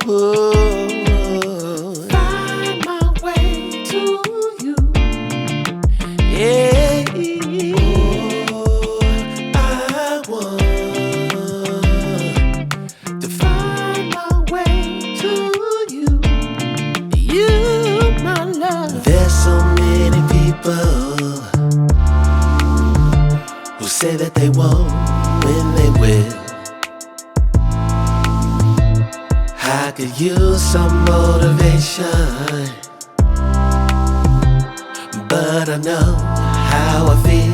Find my way to you. Yeah. I want to find my way to you. You, my love. There's so many people who say that they won't when they will. I could use some motivation, but I know how I feel.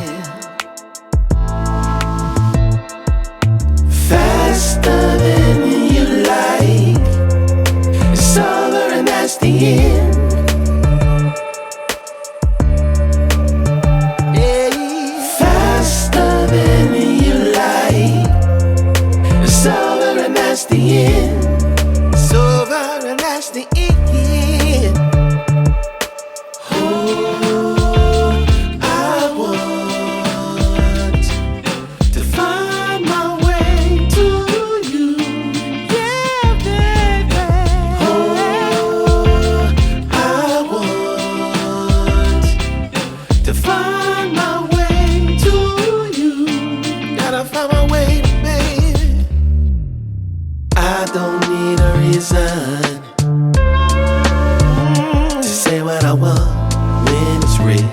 Faster than you like, it's over and that's the end. Faster than you like, it's over and that's the end. It's over and that's the end. Oh, I want to find my way to you. Yeah, baby. Oh, I want to find my way to you. Gotta find my way, baby. I don't need a reason to say what I want when it's real.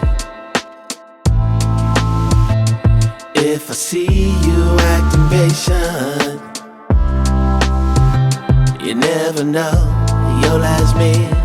If I see you acting patient, you never know your last meal.